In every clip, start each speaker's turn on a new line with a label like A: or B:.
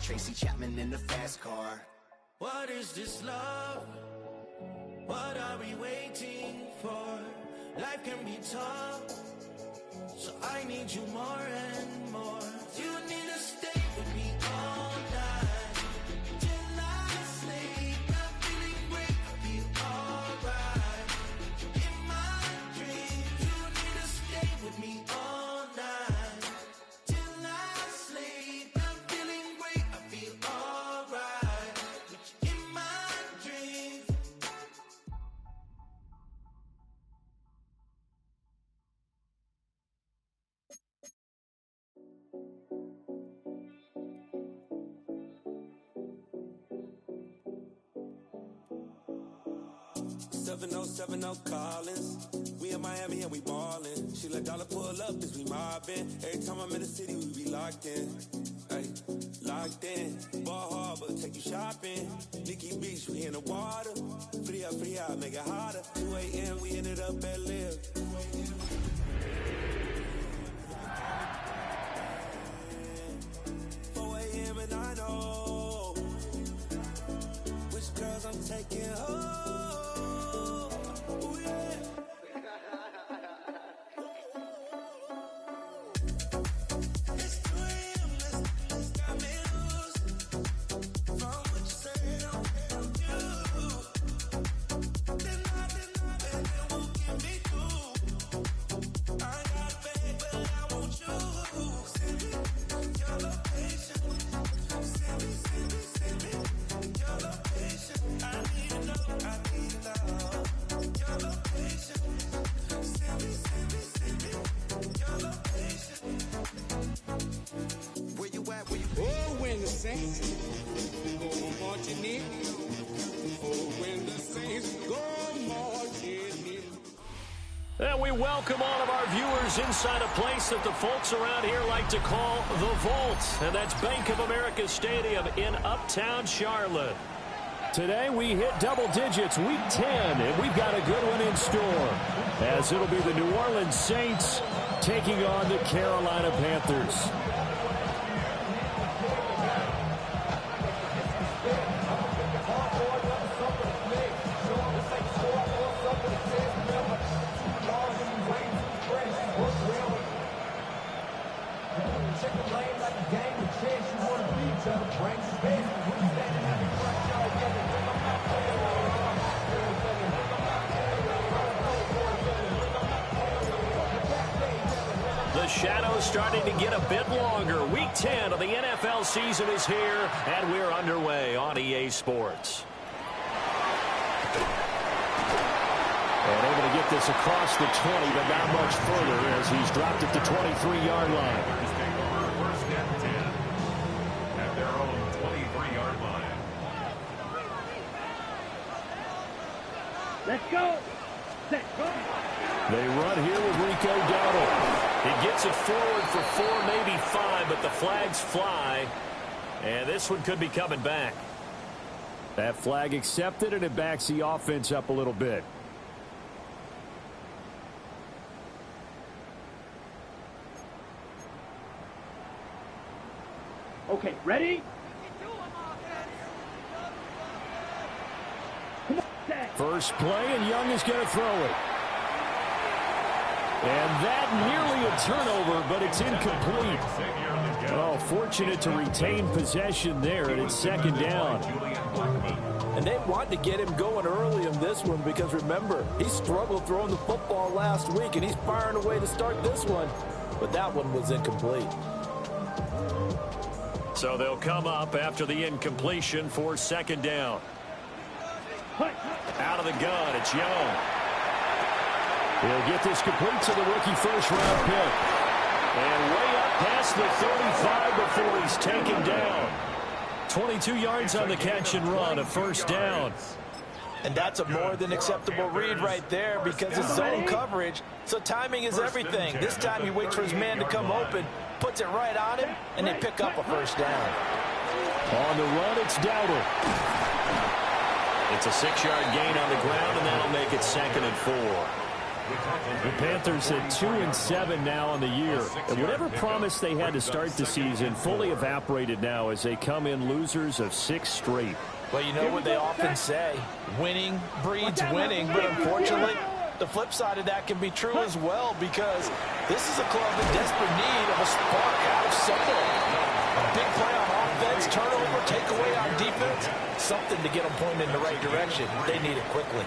A: Tracy Chapman in the fast car.
B: What is this love? What are we waiting for? Life can be tough, so I need you more and more. You need to stay with me all night till I sleep. I'm feeling great, I feel alright. In my dreams, you need to stay with me all night till I sleep. I'm feeling great, I feel alright. In my dreams.
C: 7070 Collins. We in Miami and we ballin'. She let dollar pull up as we mobbin'. Every time I'm in the city, we be locked in. Ay, locked in. Ball Harbor, take you shopping. Nikki Beach, we in the water. Free up, make it hotter. 2 a.m., we ended up at Live. 4 a.m. and I know which girls I'm taking home.
D: And we welcome all of our viewers inside a place that the folks around here like to call the Vault. And that's Bank of America Stadium in Uptown Charlotte. Today we hit double digits, week 10, and we've got a good one in store, as it'll be the New Orleans Saints taking on the Carolina Panthers. The shadow's starting to get a bit longer. Week 10 of the NFL season is here, and we're underway on EA Sports. And able to get this across the 20, but not much further as he's dropped at the 23-yard line.
E: Take over first and 10 at their own 23-yard line.
F: Let's go. Let's go.
D: They run here with Rico Dowdle. He gets it forward for 4, maybe 5, but the flags fly. And this one could be coming back. That flag accepted, and it backs the offense up a little bit.
F: Okay, ready?
D: First play, and Young is going to throw it. And that nearly a turnover, but it's incomplete. Oh, fortunate to retain possession there, and it's second down.
G: And they want to get him going early in this one because, remember, he struggled throwing the football last week, and he's firing away to start this one. But that one was incomplete.
D: So they'll come up after the incompletion for second down. Out of the gun, it's Young. He'll get this complete to the rookie first-round pick. And way up past the 35 before he's taken down. 22 yards on the catch and run, a first down.
G: And that's a more than acceptable read right there because it's zone coverage, so timing is everything. This time he waits for his man to come open, puts it right on him, and they pick up a first down.
D: On the run, it's Dowdle. It's a 6-yard gain on the ground, and that'll make it 2nd and 4. The Panthers at 2-7 now on the year. And whatever promise they had to start the season fully evaporated now as they come in losers of 6 straight.
G: Well, you know what they often say, winning breeds winning, but unfortunately, the flip side of that can be true as well, because this is a club in desperate need of a spark out of somewhere. A big play on offense, turnover, takeaway on defense, something to get them pointed in the right direction. They need it quickly.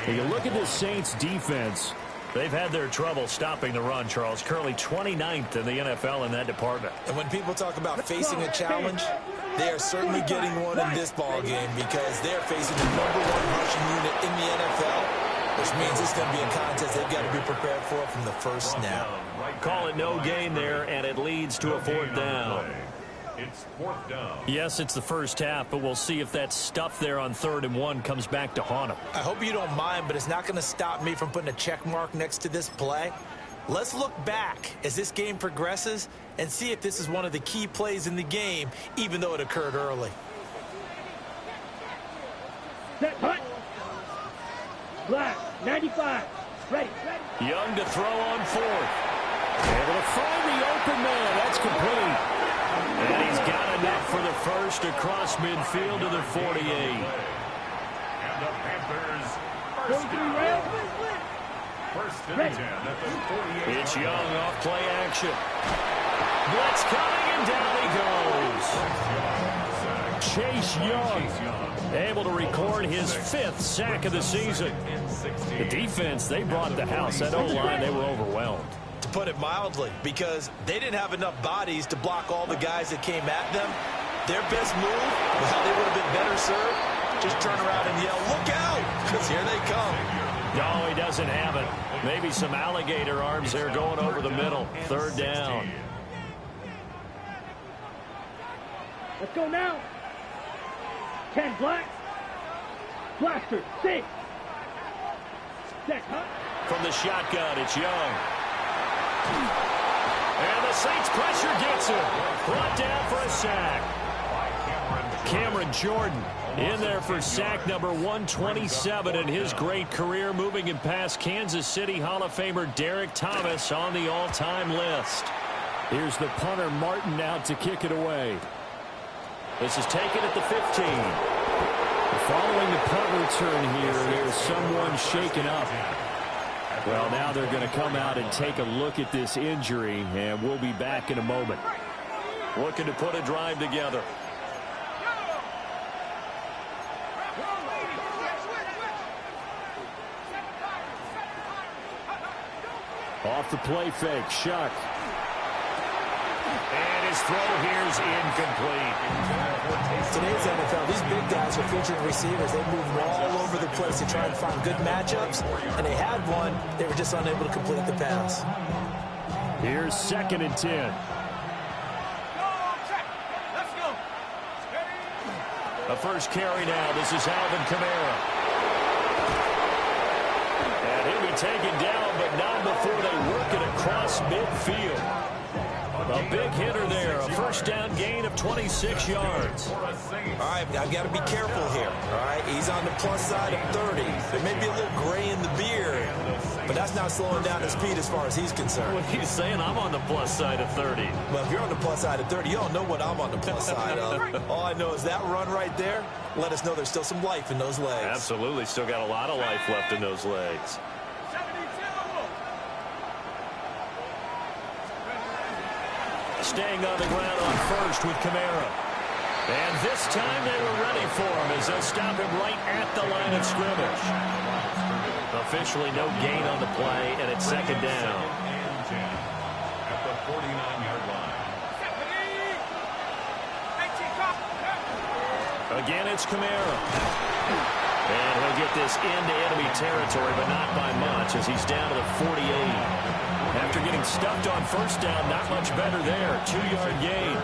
D: When you look at this Saints defense, they've had their trouble stopping the run, Charles. Currently 29th in the NFL in that department.
H: And when people talk about facing a challenge, they are certainly getting one in this ball game, because they're facing the #1 rushing unit in the NFL, which means it's going to be a contest they've got to be prepared for from the first snap.
D: Call it no gain there, and it leads to a 4th down.
E: It's 4th down.
D: Yes, it's the first half, but we'll see if that stuff there on 3rd and 1 comes back to haunt them.
H: I hope you don't mind, but it's not going to stop me from putting a check mark next to this play. Let's look back as this game progresses and see if this is one of the key plays in the game, even though it occurred early.
F: Set, hut. Black, 95. Ready.
D: Young to throw on 4th. Able to find the open man. That's complete. And he's got enough for the first across midfield to the 48.
E: And the Panthers first
F: 43
E: down.
F: rail.
E: First and 10 at the 48.
D: It's Young off play action. Blitz coming, and down he goes. Chase Young, able to record his 5th sack of the season. The defense, they brought the house. That O-line, they were overwhelmed.
H: To put it mildly, because they didn't have enough bodies to block all the guys that came at them. Their best move, well, they would have been better served, just turn around and yell, "Look out!" because here they come.
D: No, he doesn't have it. Maybe some alligator arms there going over the middle. 3rd down.
F: Let's go now. 10 black. Blaster, 6. Set, hut.
D: From the shotgun, it's Young. And the Saints pressure gets him. Brought down for a sack. Cameron Jordan in there for sack number 127 in his great career, moving him past Kansas City Hall of Famer Derek Thomas on the all-time list. Here's the punter Martin out to kick it away. This is taken at the 15. Following the punt return here, there's someone shaken up. Well, now they're going to come out and take a look at this injury, and we'll be back in a moment. Looking to put a drive together. Off the play fake, Shuck. And his throw here is incomplete.
H: Today's NFL, these big guys are featured receivers. They move all over the place to try and find good matchups, and they had one. They were just unable to complete the pass.
D: Here's 2nd and 10. A first carry now. This is Alvin Kamara. And he'll be taken down, but not before they work it across midfield. A big hitter there. A first down gain of 26 yards.
H: All right, I've got to be careful here. All right, he's on the plus side of 30. There may be a little gray in the beard, but that's not slowing down his speed as far as he's concerned.
D: What are you saying? I'm on the plus side of 30.
H: Well, if you're on the plus side of 30, you don't know what I'm on the plus side of. All I know is that run right there let us know there's still some life in those legs.
D: Absolutely. Still got a lot of life left in those legs. Staying on the ground on first with Kamara. And this time they were ready for him as they'll stop him right at the line of scrimmage. Officially no gain on the play, and it's 2nd down.
E: At the 49-yard line.
D: Again, it's Kamara. And he'll get this into enemy territory, but not by much as he's down to the 48. After getting stuffed on first down, not much better there. 2-yard gain.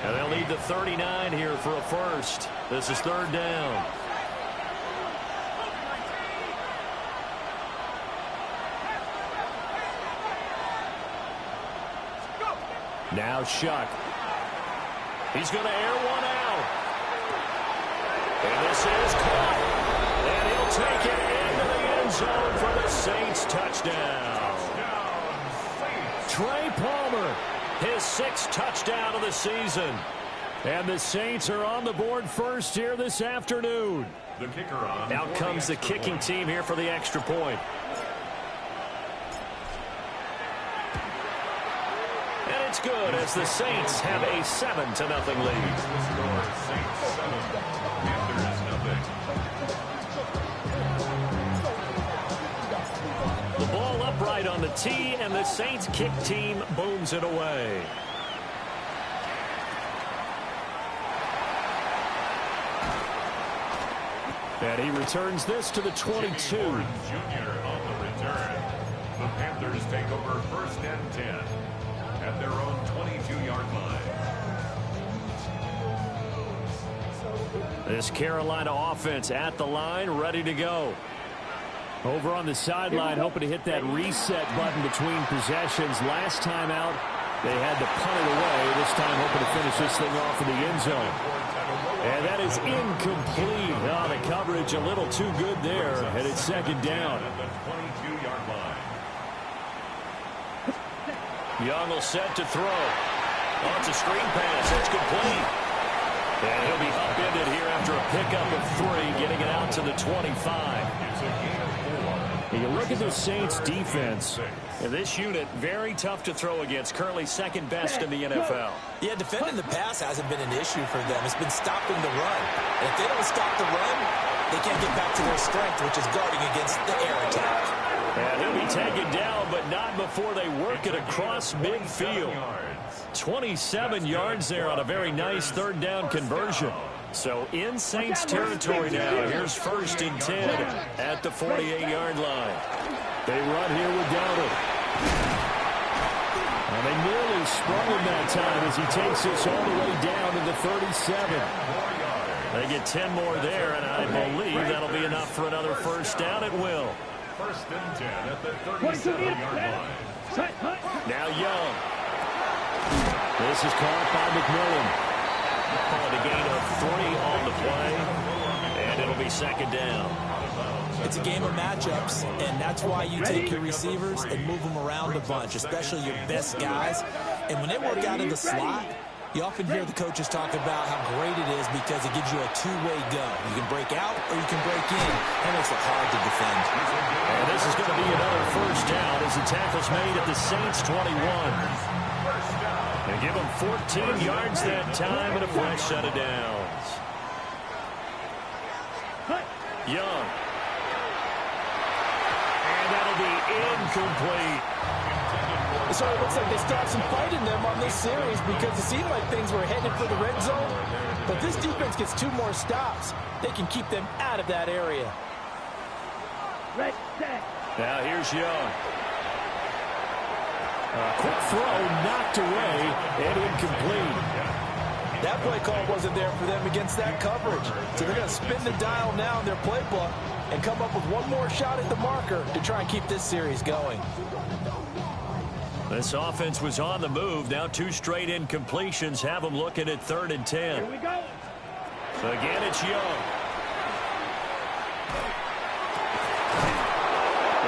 D: And they'll lead to 39 here for a first. This is 3rd down. Now Shuck. He's going to air one out. And this is caught. And he'll take it into the end end zone for the Saints touchdown. Trey Palmer, his 6th touchdown of the season. And the Saints are on the board first here this afternoon.
E: The kicker on.
D: Out comes the kicking team here for the extra point. And it's good as the Saints have a 7-0 lead.
E: The score, Saints 7, Panthers 0.
D: The ball upright on the tee, and the Saints kick team booms it away. And he returns this to the 22.
E: Jr. on the return. The Panthers take over 1st and 10 at their own 22-yard line.
D: This Carolina offense at the line, ready to go. Over on the sideline, hoping to hit that reset button between possessions. Last time out, they had to punt it away. This time, hoping to finish this thing off in the end zone. And that is incomplete. Oh, the coverage a little too good there. And it's 2nd down.
E: At the 22-yard line.
D: Young will set to throw. Oh, it's a screen pass. It's complete. And he'll be upended here after a pickup of 3, getting it out to the 25.
E: It's a gain of 4.
D: And you look at the Saints defense. And this unit, very tough to throw against. Currently 2nd best in the NFL.
H: Yeah, defending the pass hasn't been an issue for them. It's been stopping the run. And if they don't stop the run, they can't get back to their strength, which is guarding against the air attack.
D: And he'll be taken down, but not before they work it across midfield. 27 yards there on a very nice 3rd down conversion. So in Saints territory now. Here's 1st and 10 at the 48-yard line. They run here with Donald. And they nearly sprung him that time as he takes this all the way down to the 37. They get 10 more there, and I believe that'll be enough for another 1st down. It will.
E: 1st and 10 at the 37-yard line.
D: Now Young. This is caught by McMillan. Called a gain of 3 on the play, and it'll be 2nd down.
H: It's a game of matchups, and that's why you take your receivers and move them around a bunch, especially your best guys. And when they work out of the slot, you often hear the coaches talk about how great it is because it gives you a two-way go. You can break out or you can break in. That makes it hard to defend.
D: And this is going to be another 1st down as the tackle's made at the Saints 21. They give them 14 yards that time and a fresh set of downs. Young. And that'll be incomplete.
G: So it looks like they stopped some fight in them on this series because it seemed like things were headed for the red zone. But this defense gets 2 more stops. They can keep them out of that area.
D: Now here's Young. Quick throw knocked away and incomplete.
G: That play call wasn't there for them against that coverage. So they're going to spin the dial now in their playbook and come up with one more shot at the marker to try and keep this series going.
D: This offense was on the move. Now 2 straight incompletions have them looking at 3rd and 10.
F: Here we go.
D: Again, it's Young.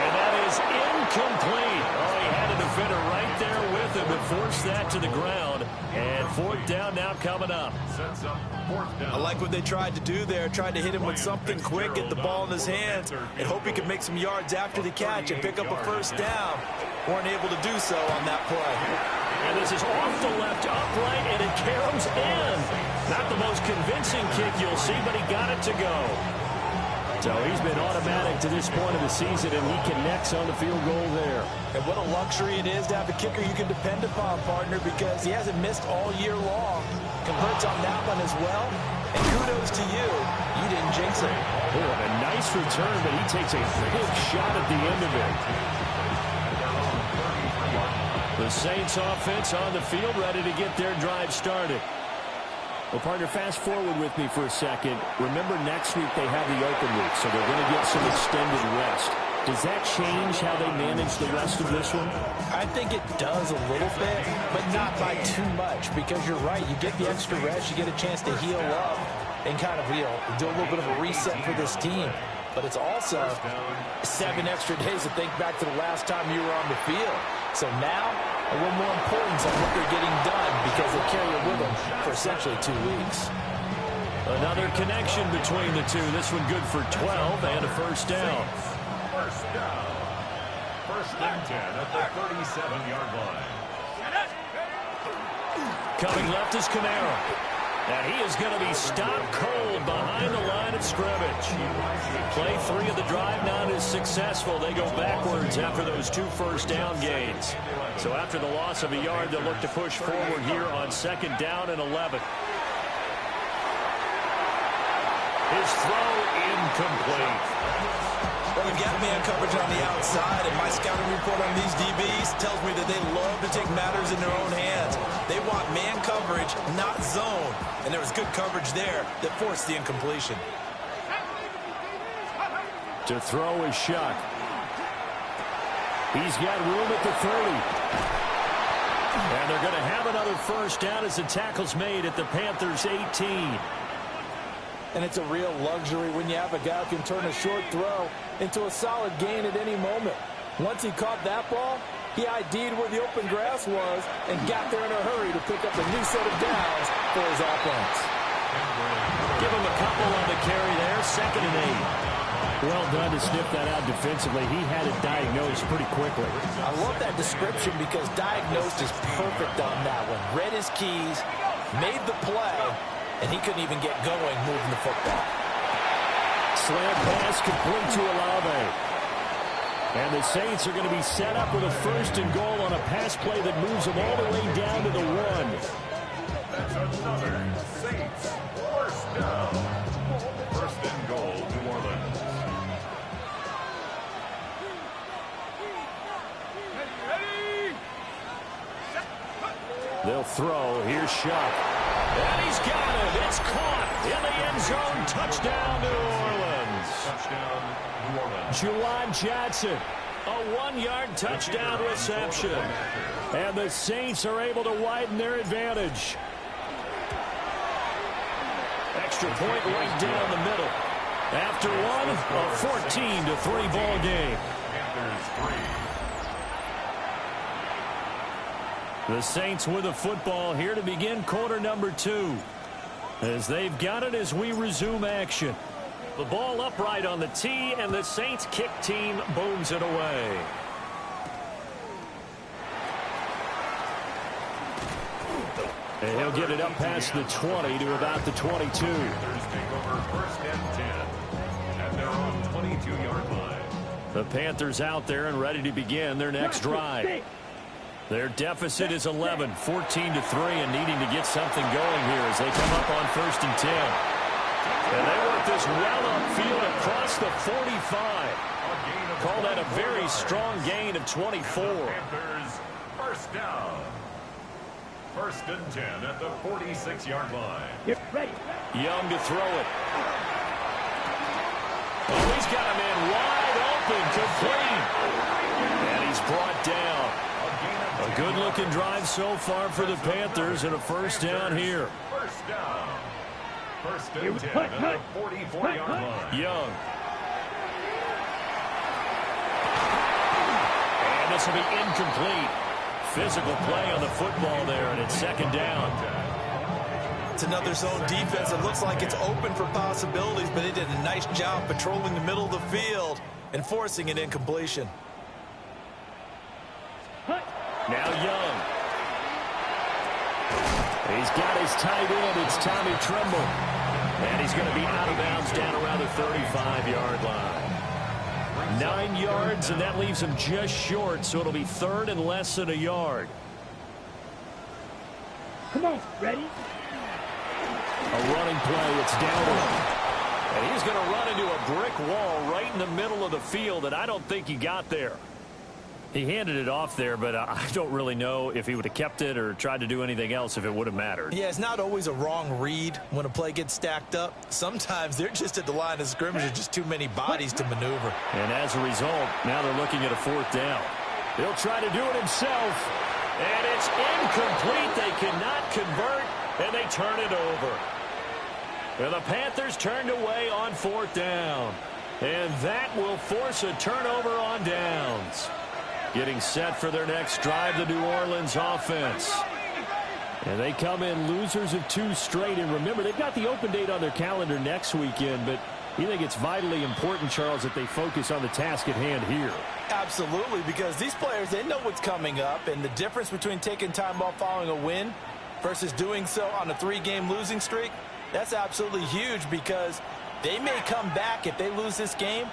D: And that is incomplete. Oh, he had a defender right there with him to force that to the ground. And 4th down now coming up.
E: Sets up 4th down.
H: I like what they tried to do there, tried to hit him with something quick, get the ball in his hands, and hope he could make some yards after the catch and pick up a 1st down. Weren't able to do so on that play.
D: And this is off the left upright, and it caroms in. Not the most convincing kick you'll see, but he got it to go. So he's been automatic to this point of the season, and he connects on the field goal there.
G: And what a luxury it is to have a kicker you can depend upon, partner, because he hasn't missed all year long. Converts on that one as well. And kudos to you. You didn't jinx it.
D: Oh, and a nice return, but he takes a big shot at the end of it. The Saints offense on the field, ready to get their drive started. Well, partner, fast forward with me for a second. Remember, next week they have the open week, so they're going to get some extended rest. Does that change how they manage the rest of this one?
G: I think it does a little bit, but not by too much, because you're right. You get the extra rest, you get a chance to heal up and kind of, do a little bit of a reset for this team. but it's also 7 extra days to think back to the last time you were on the field. So now, a little more importance on what they're getting done because they carry it with them for essentially 2 weeks.
D: Another connection between the two. This one good for 12 and a first down.
E: First down. First and 10 at the 37-yard line.
D: Coming left is Camara. And he is going to be stopped cold behind the line of scrimmage. Play 3 of the drive not as successful. They go backwards after those 2 first down gains. So after the loss of a yard, they'll look to push forward here on 2nd down and 11. His throw incomplete.
H: Well, they've got man coverage on the outside, and my scouting report on these DBs tells me that they love to take matters in their own hands. They want man coverage, not zone. And there was good coverage there that forced the incompletion.
D: To throw is Shuck. He's got room at the 30. And they're going to have another first down as the tackle's made at the Panthers' 18.
G: And it's a real luxury when you have a guy who can turn a short throw into a solid gain at any moment. Once he caught that ball, he ID'd where the open grass was and got there in a hurry to pick up a new set of downs for his offense.
D: Give him a couple on the carry there, 2nd and 8. Well done to sniff that out defensively. He had it diagnosed pretty quickly.
G: I love that description because diagnosed is perfect on that one. Read his keys, made the play, and he couldn't even get going moving the football.
D: Slant pass complete to Olave. And the Saints are going to be set up with a 1st and goal on a pass play that moves them all the way down to the 1.
E: That's another Saints first down. 1st and goal, New Orleans.
D: They'll throw. Here's Shuck. And he's got it. It's caught in the end zone. Touchdown, New Orleans.
E: Touchdown, New Orleans.
D: Juwan Johnson, a 1-yard touchdown reception. And the Saints are able to widen their advantage. Extra point right down the middle. After one, a 14-3 ball game.
E: Panthers 3.
D: The Saints with the football here to begin quarter number 2. As they've got it as we resume action. The ball upright on the tee, and the Saints kick team booms it away. And he'll get it up past the 20 to about the 22.
E: Panthers take over 1st and 10 at their own 22-yard line.
D: The Panthers out there and ready to begin their next drive. Their deficit is 11, 14-3, and needing to get something going here as they come up on 1st and 10. And they work this well upfield across the 45. Call that a very strong gain of 24.
E: Panthers first down. 1st and 10 at the 46-yard line.
F: Get ready.
D: Young to throw it. Oh, he's got a man wide open, complete. And he's brought down. A good-looking drive so far for the Panthers and a first down here.
E: First down. 1st and 10 at the 44-yard line.
D: Young. And this will be incomplete. Physical play on the football there, and it's 2nd down.
H: It's another zone defense. It looks like it's open for possibilities, but they did a nice job patrolling the middle of the field and forcing an incompletion.
D: Now Young. He's got his tight end. It's Tommy Tremble. And he's going to be out of bounds down around the 35-yard line. 9 yards, and that leaves him just short, so it'll be 3rd and less than a yard.
F: Come on, ready?
D: A running play. It's down. And he's going to run into a brick wall right in the middle of the field, and I don't think he got there. He handed it off there, but I don't really know if he would have kept it or tried to do anything else if it would have mattered.
H: Yeah, it's not always a wrong read when a play gets stacked up. Sometimes they're just at the line of scrimmage. There's just too many bodies to maneuver.
D: And as a result, now they're looking at a 4th down. He'll try to do it himself. And it's incomplete. They cannot convert, and they turn it over. And the Panthers turned away on 4th down. And that will force a turnover on downs. Getting set for their next drive, the New Orleans offense. And they come in losers of 2 straight. And remember, they've got the open date on their calendar next weekend, but you think it's vitally important, Charles, that they focus on the task at hand here?
G: Absolutely, because these players, they know what's coming up, and the difference between taking time off following a win versus doing so on a 3-game losing streak, that's absolutely huge, because they may come back if they lose this game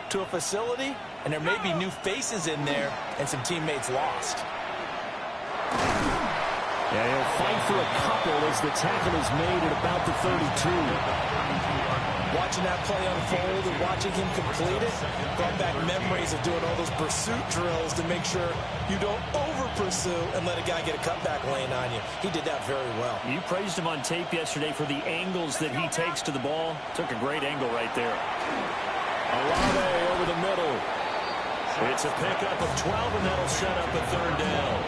G: to a facility, and there may be new faces in there and some teammates lost.
D: Yeah, he'll fight for a couple as the tackle is made at about the 32.
H: Watching that play unfold and watching him complete it brought back memories of doing all those pursuit drills to make sure you don't over-pursue and let a guy get a cutback lane on you. He did that very well.
D: You praised him on tape yesterday for the angles that he takes to the ball. Took a great angle right there. Olave over the middle. It's a pickup of 12, and that'll set up a 3rd down.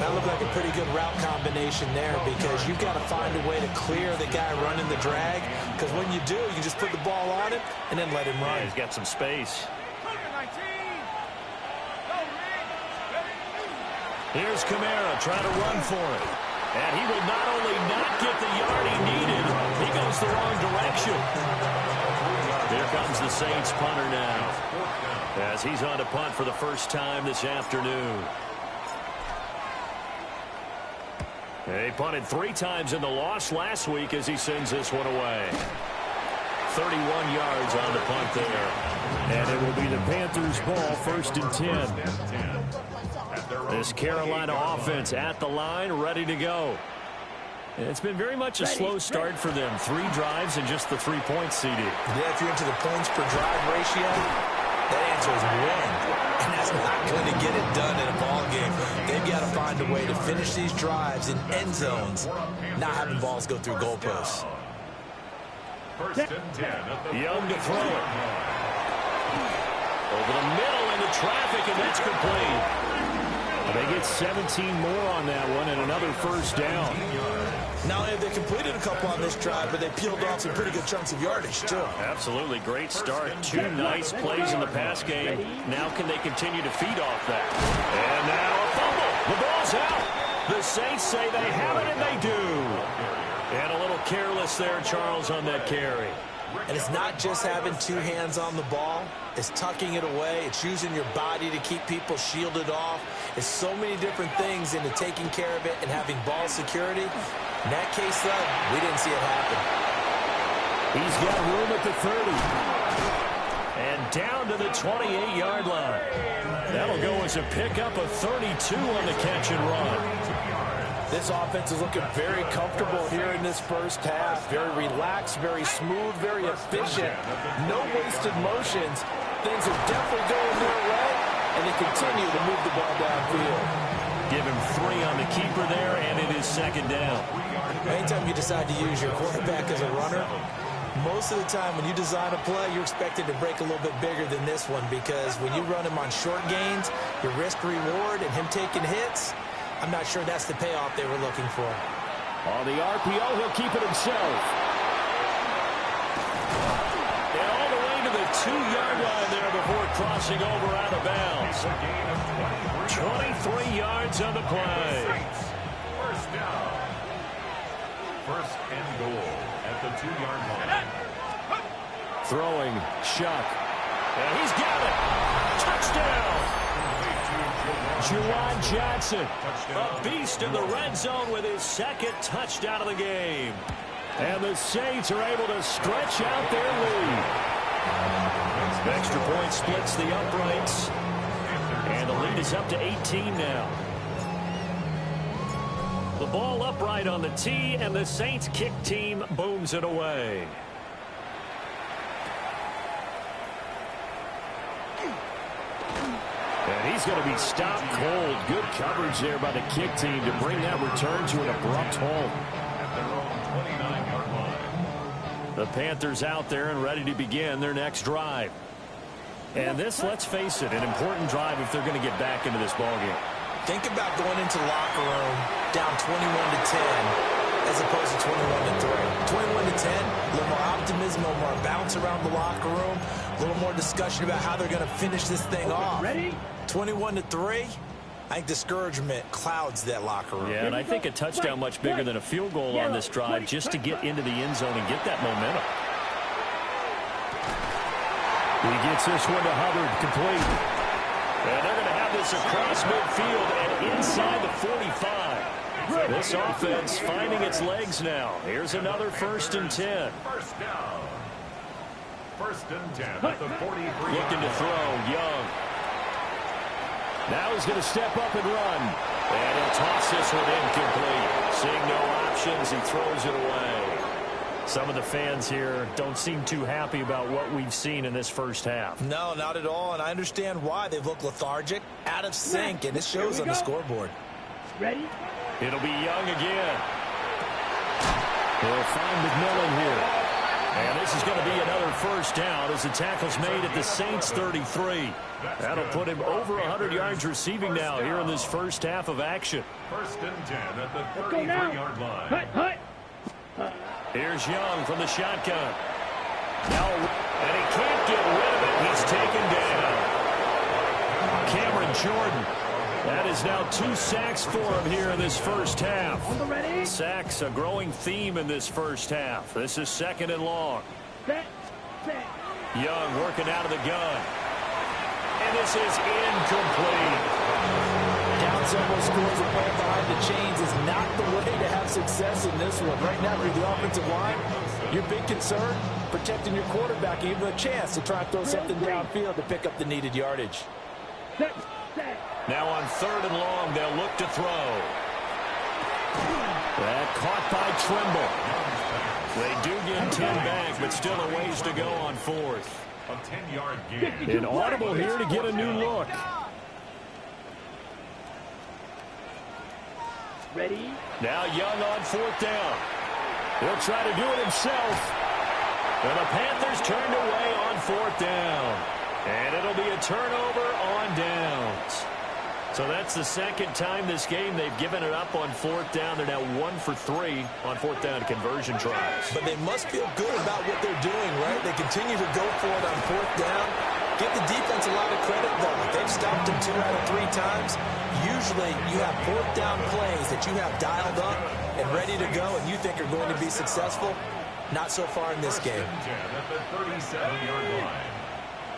H: That looked like a pretty good route combination there, because you've got to find a way to clear the guy running the drag, because when you do, you can just put the ball on him and then let him run.
D: Yeah, he's got some space. Here's Kamara trying to run for it. And he will not only not get the yard he needed, he goes the wrong direction. Here comes the Saints punter now, as he's on to punt for the first time this afternoon. He punted 3 times in the loss last week as he sends this one away. 31 yards on the punt there. And it will be the Panthers' ball, 1st and 10. This Carolina offense at the line, ready to go. And it's been very much a slow start for them. 3 drives and just the 3 points, CD.
H: Yeah, if you're into the points per drive ratio, that answer is 1. And that's not going to get it done in a ball game. They've got to find a way to finish these drives in end zones, not having balls go through goalposts.
E: 1st and 10.
D: Young to throw it. Over the middle into traffic, and that's complete. They get 17 more on that one and another 1st down.
H: Now, they completed a couple on this drive, but they peeled off some pretty good chunks of yardage, too.
D: Absolutely. Great start. 2 nice plays in the pass game. Now can they continue to feed off that? And now a fumble. The ball's out. The Saints say they have it, and they do. And a little careless there, Charles, on that carry.
H: And it's not just having 2 hands on the ball. It's tucking it away. It's using your body to keep people shielded off. It's so many different things into taking care of it and having ball security. In that case, though, we didn't see it happen.
D: He's got room at the 30. And down to the 28-yard line. That'll go as a pickup of 32 on the catch and run.
G: This offense is looking very comfortable here in this first half. Very relaxed, very smooth, very efficient. No wasted motions. Things are definitely going their way, and they continue to move the ball downfield.
D: Give him 3 on the keeper there, and it is 2nd down.
H: Anytime you decide to use your quarterback as a runner, most of the time when you design a play, you're expected to break a little bit bigger than this one, because when you run him on short gains, your risk-reward and him taking hits, I'm not sure that's the payoff they were looking for.
D: On the RPO, he'll keep it himself. And all the way to the 2-yard line there before crossing over out of bounds. 23 yards on the play.
E: 1st down. 1st and goal at the 2-yard line.
D: Throwing, Shuck. And he's got it. Touchdown. Juwan Johnson, a beast in the red zone with his 2nd touchdown of the game. And the Saints are able to stretch out their lead. Extra point splits the uprights. And the lead is up to 18 now. The ball upright on the tee, and the Saints kick team booms it away. And he's going to be stopped cold. Good coverage there by the kick team to bring that return to an abrupt halt.
E: At their own 29-yard line.
D: The Panthers out there and ready to begin their next drive. And this, let's face it, an important drive if they're going to get back into this ballgame.
H: Think about going into the locker room down 21-10 as opposed to 21-3. 21-10, a little more optimism, a little more bounce around the locker room. A little more discussion about how they're going to finish this thing off.
F: Ready?
H: 21-3. I think discouragement clouds that locker room.
D: Yeah, and I think a touchdown much bigger than a field goal on this drive just to get into the end zone and get that momentum. He gets this one to Hubbard, complete. And they're going to have this across midfield and inside the 45. This offense finding its legs now. Here's another 1st and 10.
E: First down. 1st and 10 at the 43.
D: Looking to throw, Young. Now he's going to step up and run. And he'll toss this one incomplete. Seeing no options, he throws it away. Some of the fans here don't seem too happy about what we've seen in this first half.
H: No, not at all, and I understand why. They've looked lethargic, out of sync, and it shows on the scoreboard.
F: Ready?
D: It'll be Young again. He'll find McMillan here. And this is going to be another 1st down as the tackle's made at the Saints 33. That'll put him over 100 yards receiving now here in this first half of action.
E: 1st and 10 at the 33-yard line.
F: Hut.
D: Here's Young from the shotgun. No, and he can't get rid of it. He's taken down. Cameron Jordan. That is now 2 sacks for him here in this first half. Sacks, a growing theme in this first half. This is 2nd and long. Young working out of the gun. And this is incomplete.
G: Down several scores and playing behind the chains is not the way to have success in this one. Right now, with the offensive line, your big concern, protecting your quarterback, give him a chance to try and throw something downfield to pick up the needed yardage.
D: Now on 3rd and long, they'll look to throw. That caught by Trimble. They do get 10 back, but still a ways to go on 4th.
E: A 10-yard gain.
D: An audible here to get a new look.
F: Ready?
D: Now Young on 4th down. He'll try to do it himself. And the Panthers turned away on 4th down. And it'll be a turnover on downs. So that's the 2nd time this game they've given it up on 4th down. They're now 1 for 3 on 4th down conversion tries.
H: But they must feel good about what they're doing, right? They continue to go for it on 4th down. Give the defense a lot of credit, though. They've stopped them 2 out of 3 times. Usually you have 4th down plays that you have dialed up and ready to go and you think are going to be successful. Not so far in this game.
E: At the 37-yard line.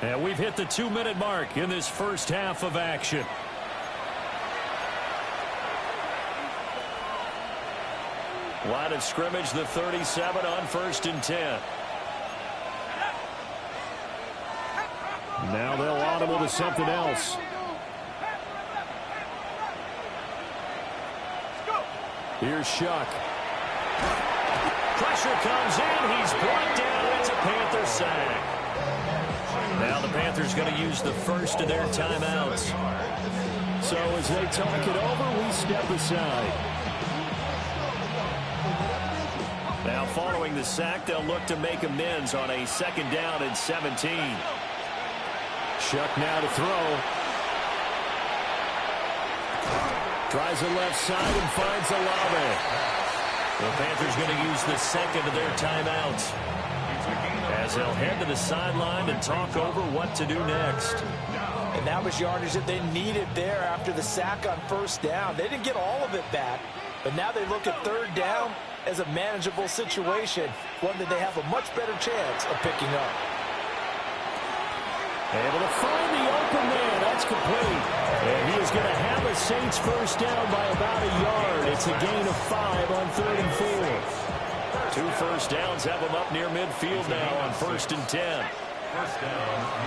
D: And we've hit the 2-minute mark in this first half of action. Line of scrimmage, the 37 on 1st and 10. Now they'll audible to something else. Here's Shuck. Pressure comes in. He's brought down. It's a Panther sack. Now the Panthers going to use the first of their timeouts. So as they talk it over, we step aside. Now following the sack, they'll look to make amends on a 2nd down and 17. Shuck now to throw. Tries the left side and finds Olave. The Panthers going to use the 2nd of their timeouts as they'll head to the sideline and talk over what to do next.
G: And that was yardage that they needed there after the sack on 1st down. They didn't get all of it back, but now they look at 3rd down as a manageable situation, one that they have a much better chance of picking up.
D: Able to find the open man. That's complete. And he is going to have a Saints 1st down by about a yard. It's a gain of 5 on 3rd and 4. 2 1st downs have them up near midfield now on 1st and 10.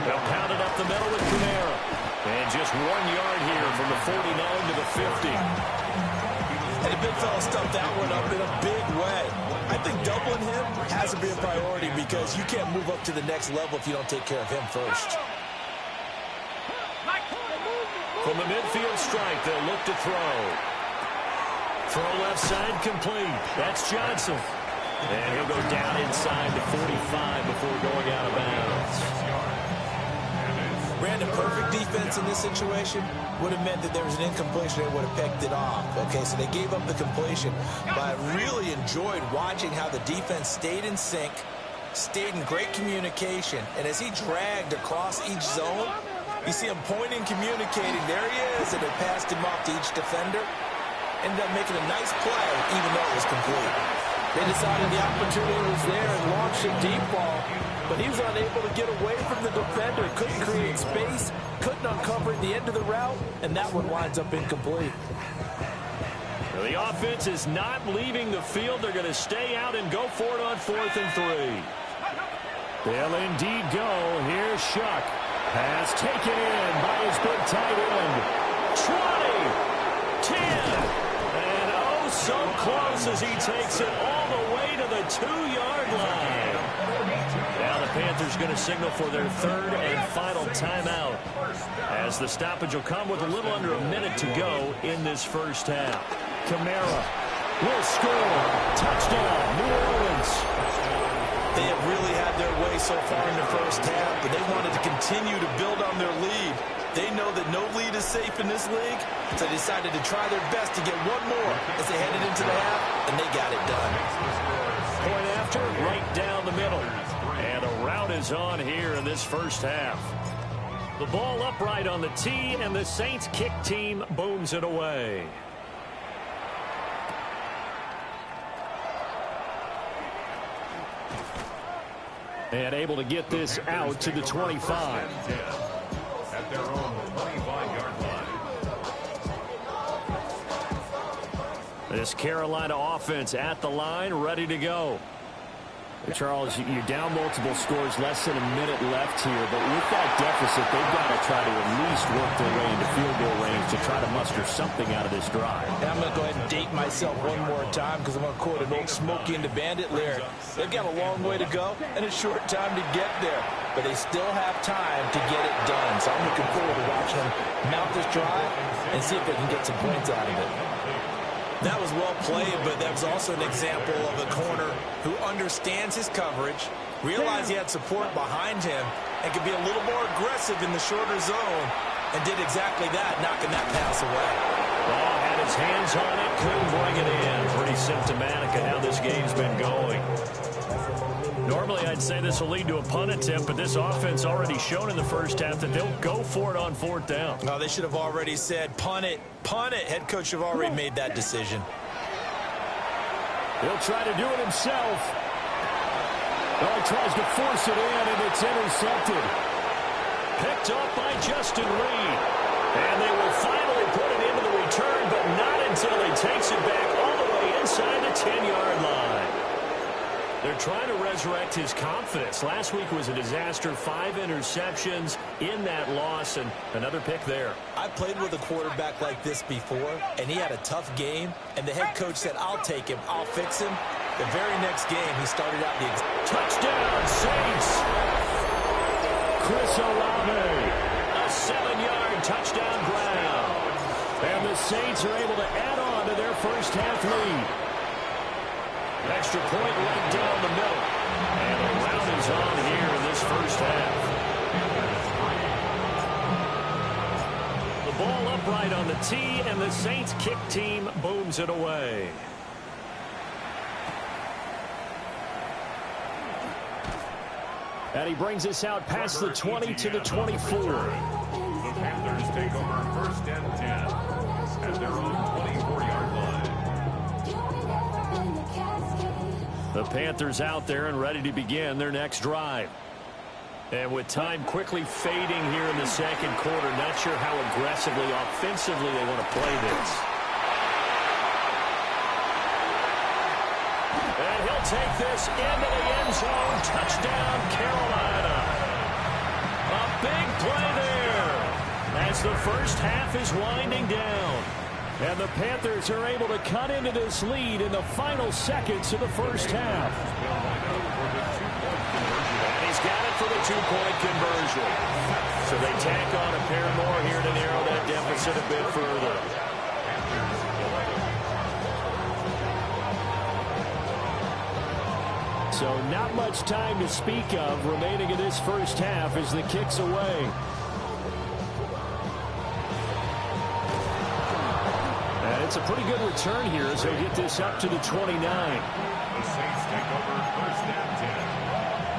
D: They'll pound it up the middle with Kamara. And just 1 yard here from the 49 to the 50.
H: And the big fella stuffed that one up in a big way. I think doubling him has to be a priority because you can't move up to the next level if you don't take care of him first.
D: From the midfield strike, they'll look to throw. Throw left side complete. That's Johnson. And he'll go down inside the 45 before going out of bounds.
H: Brandon, perfect defense in this situation would have meant that there was an incompletion and would have picked it off. Okay, so they gave up the completion. But I really enjoyed watching how the defense stayed in sync, stayed in great communication. And as he dragged across each zone, you see him pointing, communicating. There he is, and it passed him off to each defender. Ended up making a nice play, even though it was complete.
G: They decided the opportunity was there and launched a deep ball, but he was unable to get away from the defender, couldn't create space, couldn't uncover at the end of the route, and that one winds up incomplete.
D: The offense is not leaving the field. They're going to stay out and go for it on 4th and 3. They'll indeed go. Here's Shuck. Pass taken in by his big tight end. 20, 10, and oh so close as he takes it all the way to the 2-yard line. Now the Panthers going to signal for their 3rd and final timeout, as the stoppage will come with a little under a minute to go in this first half. Kamara will score. Touchdown, New Orleans.
H: They have really had their way so far in the first half, but they wanted to continue to build on their lead. They know that no lead is safe in this league, so they decided to try their best to get one more as they headed into the half, and they got it done.
D: Point after, right down the middle. And a rout is on here in this first half. The ball upright on the tee, and the Saints kick team booms it away. And able to get this out to the 25.
E: At their own 25-yard line.
D: This Carolina offense at the line, ready to go. Charles, you're down multiple scores, less than a minute left here, but with that deficit, they've got to try to at least work their way into field goal range to try to muster something out of this drive.
G: And I'm going to go ahead and date myself one more time because I'm going to quote an old Smokey and the Bandit lyric. They've got a long way to go and a short time to get there, but they still have time to get it done. So I'm looking forward to watching them mount this drive and see if they can get some points out of it.
H: That was well played, but that was also an example of a corner who understands his coverage, realized he had support behind him, and could be a little more aggressive in the shorter zone, and did exactly that, knocking that pass away.
D: Ball had his hands on it, couldn't bring it in. Pretty symptomatic of how this game's been going. Normally, I'd say this will lead to a punt attempt, but this offense already shown in the first half that they'll go for it on 4th down.
H: No, they should have already said, punt it, punt it. Head coach should have already made that decision.
D: He'll try to do it himself. Oh, he tries to force it in, and it's intercepted. Picked up by Justin Reed. And they will finally put it into the return, but not until he takes it back all the way inside the 10-yard line. They're trying to resurrect his confidence. Last week was a disaster, 5 interceptions in that loss, and another pick there.
H: I played with a quarterback like this before, and he had a tough game, and the head coach said, I'll take him, I'll fix him. The very next game, he started out the
D: touchdown, Saints! Chris Olave, a 7-yard touchdown ground. And the Saints are able to add on to their first half lead. Extra point right down the middle. And a round is on here in this first half. The ball upright on the tee, and the Saints kick team booms it away. And he brings us out past the 20 to the 24.
E: The Panthers take over 1st and 10 at their own 24-yard line.
D: The Panthers out there and ready to begin their next drive. And with time quickly fading here in the second quarter, not sure how aggressively, offensively they want to play this. And he'll take this into the end zone. Touchdown, Carolina. A big play there as the first half is winding down. And the Panthers are able to cut into this lead in the final seconds of the first half. And he's got it for the 2-point conversion. So they tack on a pair more here to narrow that deficit a bit further. So not much time to speak of remaining in this first half as the kick's away. And it's a pretty good return here as they get this up to the 29.
E: The Saints take over 1st and 10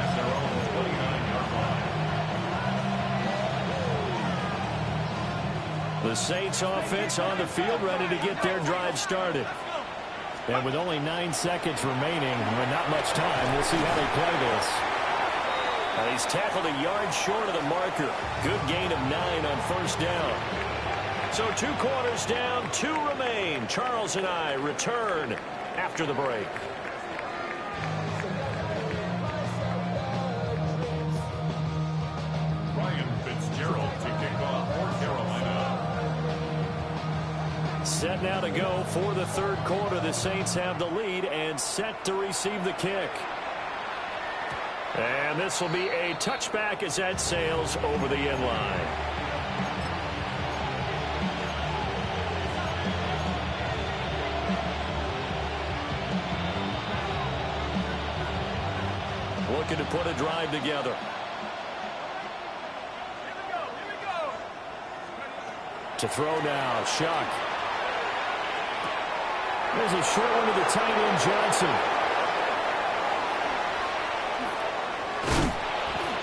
D: The Saints offense on the field, ready to get their drive started. And with only 9 seconds remaining, and not much time, we'll see how they play this. And he's tackled a yard short of the marker. Good gain of 9 on first down. So 2 quarters down, 2 remain. Charles and I return after the break. Set now to go for the third quarter. The Saints have the lead and set to receive the kick. And this will be a touchback as that sails over the end line. Looking to put a drive together. To throw now, Shuck. There's a short one to the tight end, Johnson.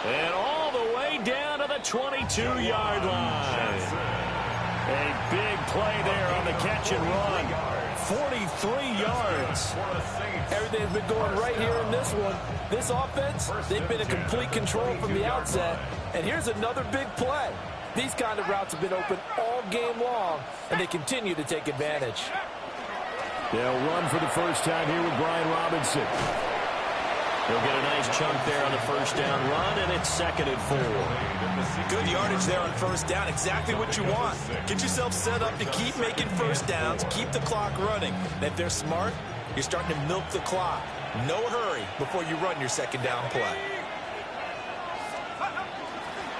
D: And all the way down to the 22-yard line. A big play there on the catch and run. 43 yards.
G: Everything's been going right here in this one. This offense, they've been in complete control from the outset. And here's another big play. These kind of routes have been open all game long, and they continue to take advantage.
D: They'll run for the first time here with Brian Robinson. He'll get a nice chunk there on the first down run, and it's 2nd and 4.
H: Good yardage there on first down. Exactly what you want. Get yourself set up to keep making first downs, keep the clock running. And if they're smart, you're starting to milk the clock. No hurry before you run your second down play.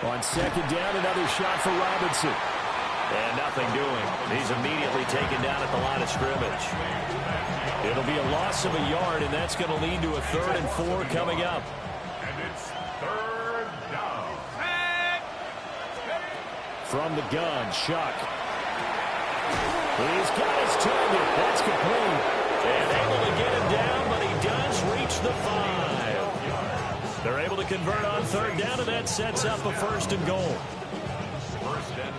D: On second down, another shot for Robinson. And nothing doing. He's immediately taken down at the line of scrimmage. It'll be a loss of a yard, and that's going to lead to a 3rd and 4 coming up.
E: And it's 3rd down.
D: From the gun, Shuck. He's got his target. That's complete. And able to get him down, but he does reach the 5. They're able to convert on 3rd down, and that sets up a 1st and goal.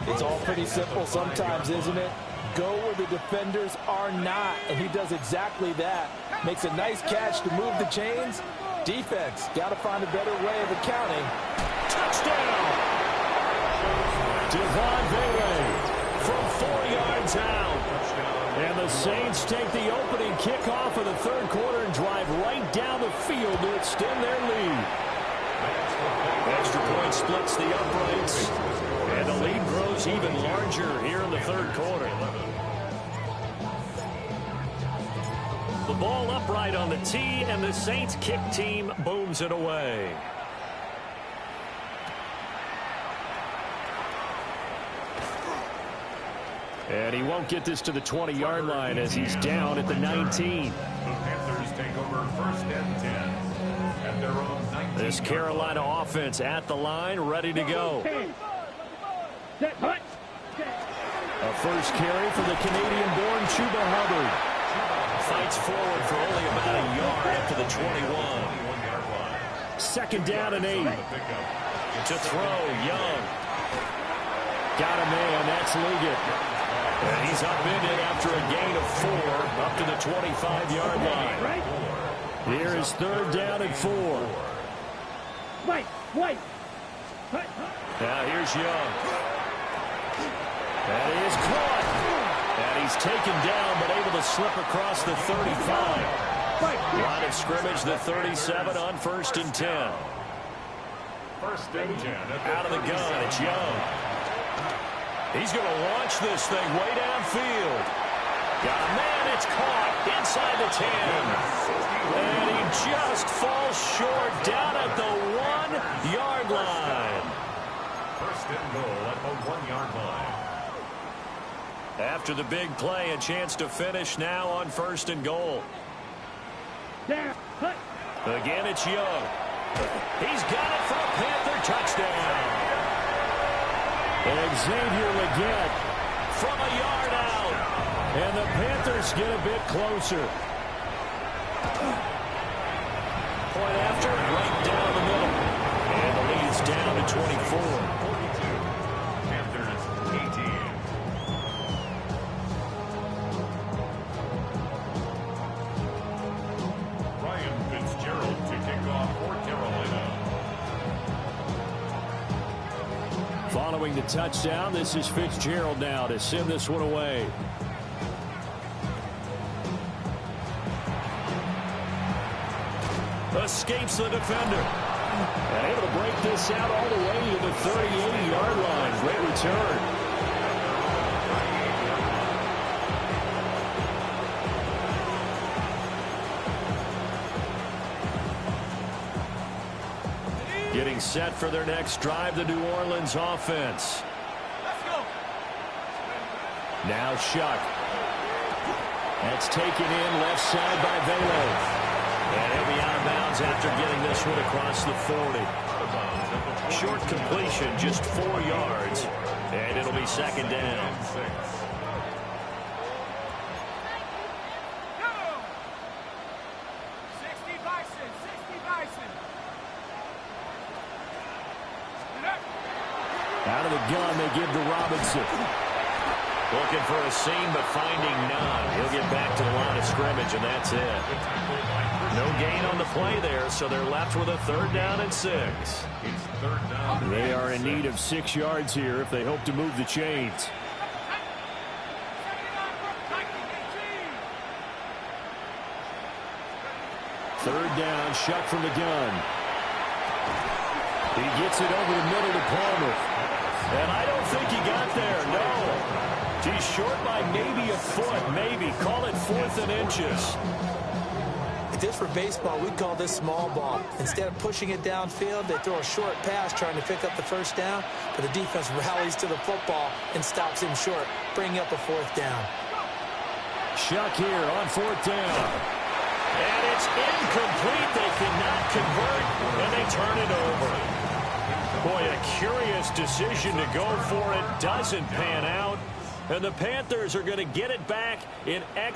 G: It's all pretty simple sometimes, isn't it? Go where the defenders are not, and he does exactly that. Makes a nice catch to move the chains. Defense, got to find a better way of accounting.
D: Touchdown! Devon Vele from 4 yards out. And the Saints take the opening kickoff of the 3rd quarter and drive right down the field to extend their lead. Extra point splits the uprights. And the lead grows even larger here in the 3rd quarter. The ball upright on the tee, and the Saints kick team booms it away. And he won't get this to the 20-yard line as he's down at the 19.
E: The Panthers take over 1st and 10 at their own 19.
D: This Carolina offense at the line, ready to go. A first carry for the Canadian-born Chuba Hubbard. Fights forward for only about a yard after the 21. 2nd down and 8. To throw, Young. Got a man, that's Liggett. And he's upended after a gain of 4 up to the 25-yard line. Here is 3rd down and 4.
F: Wait.
D: Now here's Young. And he is caught. And he's taken down, but able to slip across the 35. Line of scrimmage, the 37 on 1st and 10.
E: 1st and 10.
D: Out of the gun, it's Young. He's going to launch this thing way downfield. Got a man, it's caught inside the 10. And he just falls short down at the 1-yard line.
E: 1st and goal at the 1-yard line.
D: After the big play, a chance to finish now on 1st and goal. Again, it's Young. He's got it for a Panther touchdown. Xavier Liggett from a yard out. And the Panthers get a bit closer. Point after, right down the middle. And the lead's down to 24.
E: 42. Panthers 18.
D: Following the touchdown, this is Fitzgerald now to send this one away. Escapes the defender. And able to break this out all the way to the 38-yard line. Great return. Getting set for their next drive, the New Orleans offense. Now Shuck. That's taken in left side by Vele. And he'll be out of bounds after getting this one across the 40. Short completion, just 4 yards. And it'll be second down. Out of the gun, they give to Robinson. Looking for a seam, but finding none. He'll get back to the line of scrimmage, and that's it. No gain on the play there, so they're left with a 3rd down and 6. They are in need of 6 yards here if they hope to move the chains. Third down, Shuck from the gun. He gets it over the middle to Palmer. And I don't think he got there, no. He's short by maybe a foot, maybe. Call it 4th and inches.
H: If this were baseball, we'd call this small ball. Instead of pushing it downfield, they throw a short pass trying to pick up the 1st down, but the defense rallies to the football and stops him short, bringing up a 4th down.
D: Shuck here on 4th down. And it's incomplete. They cannot convert, and they turn it over. Boy, a curious decision to go for it. Doesn't pan out. And the Panthers are going to get it back in